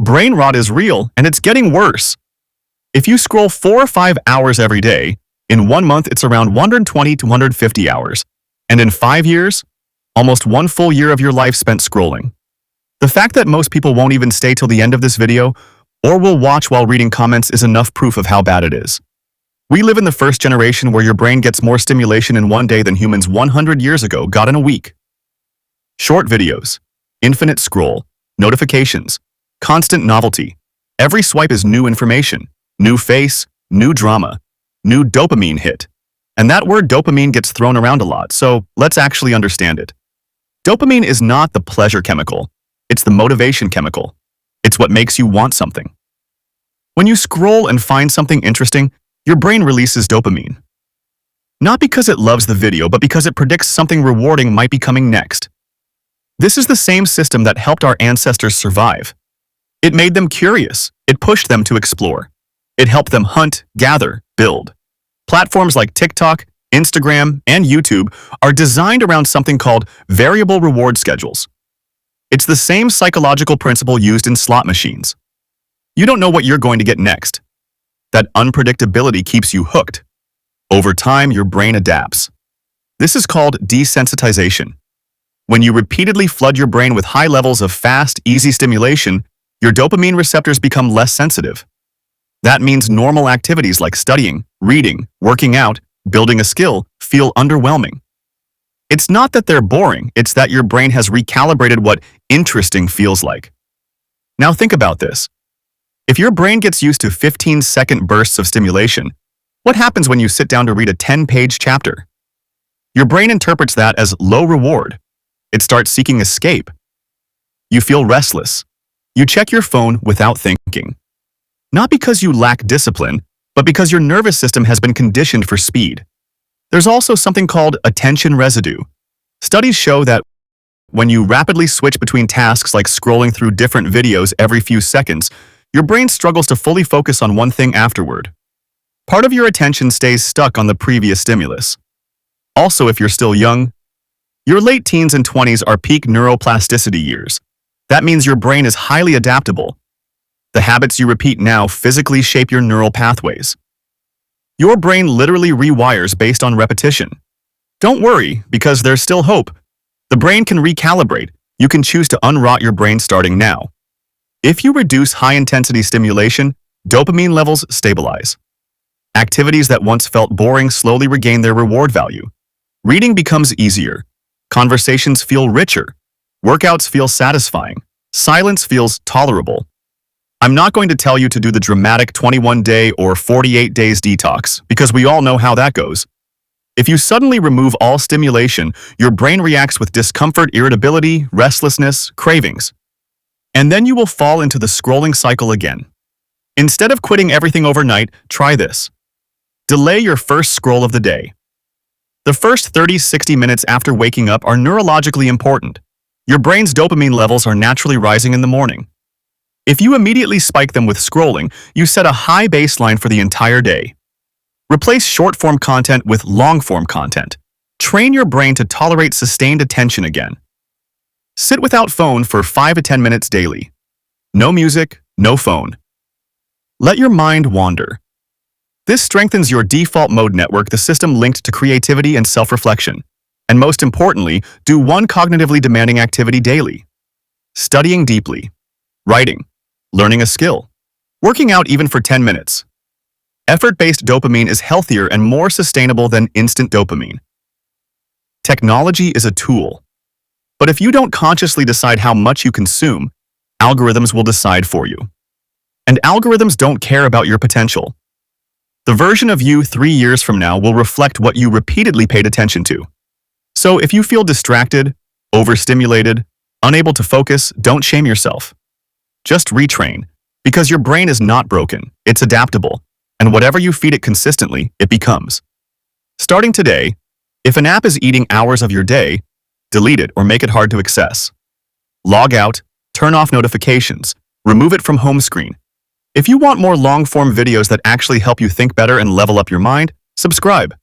Brain rot is real, and it's getting worse. If you scroll 4 or 5 hours every day, in 1 month it's around 120 to 150 hours. And in 5 years, almost 1 full year of your life spent scrolling. The fact that most people won't even stay till the end of this video, or will watch while reading comments, is enough proof of how bad it is. We live in the first generation where your brain gets more stimulation in 1 day than humans 100 years ago got in a week. Short videos, infinite scroll, notifications, constant novelty. Every swipe is new information, new face, new drama, new dopamine hit. And that word dopamine gets thrown around a lot, so let's actually understand it. Dopamine is not the pleasure chemical, it's the motivation chemical. It's what makes you want something. When you scroll and find something interesting, your brain releases dopamine. Not because it loves the video, but because it predicts something rewarding might be coming next. This is the same system that helped our ancestors survive. It made them curious. It pushed them to explore. It helped them hunt, gather, build. Platforms like TikTok, Instagram, and YouTube are designed around something called variable reward schedules. It's the same psychological principle used in slot machines. You don't know what you're going to get next. That unpredictability keeps you hooked. Over time, your brain adapts. This is called desensitization. When you repeatedly flood your brain with high levels of fast, easy stimulation, your dopamine receptors become less sensitive. That means normal activities like studying, reading, working out, building a skill feel underwhelming. It's not that they're boring, it's that your brain has recalibrated what interesting feels like. Now think about this. If your brain gets used to 15-second bursts of stimulation, what happens when you sit down to read a 10-page chapter? Your brain interprets that as low reward. It starts seeking escape. You feel restless. You check your phone without thinking. Not because you lack discipline, but because your nervous system has been conditioned for speed. There's also something called attention residue. Studies show that when you rapidly switch between tasks like scrolling through different videos every few seconds, your brain struggles to fully focus on one thing afterward. Part of your attention stays stuck on the previous stimulus. Also, if you're still young, your late teens and 20s are peak neuroplasticity years. That means your brain is highly adaptable. The habits you repeat now physically shape your neural pathways. Your brain literally rewires based on repetition. Don't worry, because there's still hope. The brain can recalibrate. You can choose to unrot your brain starting now. If you reduce high-intensity stimulation, dopamine levels stabilize. Activities that once felt boring slowly regain their reward value. Reading becomes easier. Conversations feel richer. Workouts feel satisfying. Silence feels tolerable. I'm not going to tell you to do the dramatic 21-day or 48 days detox, because we all know how that goes. If you suddenly remove all stimulation, your brain reacts with discomfort, irritability, restlessness, cravings. And then you will fall into the scrolling cycle again. Instead of quitting everything overnight, try this. Delay your first scroll of the day. The first 30-60 minutes after waking up are neurologically important. Your brain's dopamine levels are naturally rising in the morning. If you immediately spike them with scrolling, you set a high baseline for the entire day. Replace short-form content with long-form content. Train your brain to tolerate sustained attention again. Sit without phone for 5 to 10 minutes daily. No music, no phone. Let your mind wander. This strengthens your default mode network, the system linked to creativity and self-reflection. And most importantly, do one cognitively demanding activity daily. Studying deeply. Writing. Learning a skill. Working out even for 10 minutes. Effort-based dopamine is healthier and more sustainable than instant dopamine. Technology is a tool. But if you don't consciously decide how much you consume, algorithms will decide for you. And algorithms don't care about your potential. The version of you 3 years from now will reflect what you repeatedly paid attention to. So if you feel distracted, overstimulated, unable to focus, don't shame yourself. Just retrain, because your brain is not broken, it's adaptable, and whatever you feed it consistently, it becomes. Starting today, if an app is eating hours of your day, delete it or make it hard to access. Log out, turn off notifications, remove it from home screen. If you want more long-form videos that actually help you think better and level up your mind, subscribe.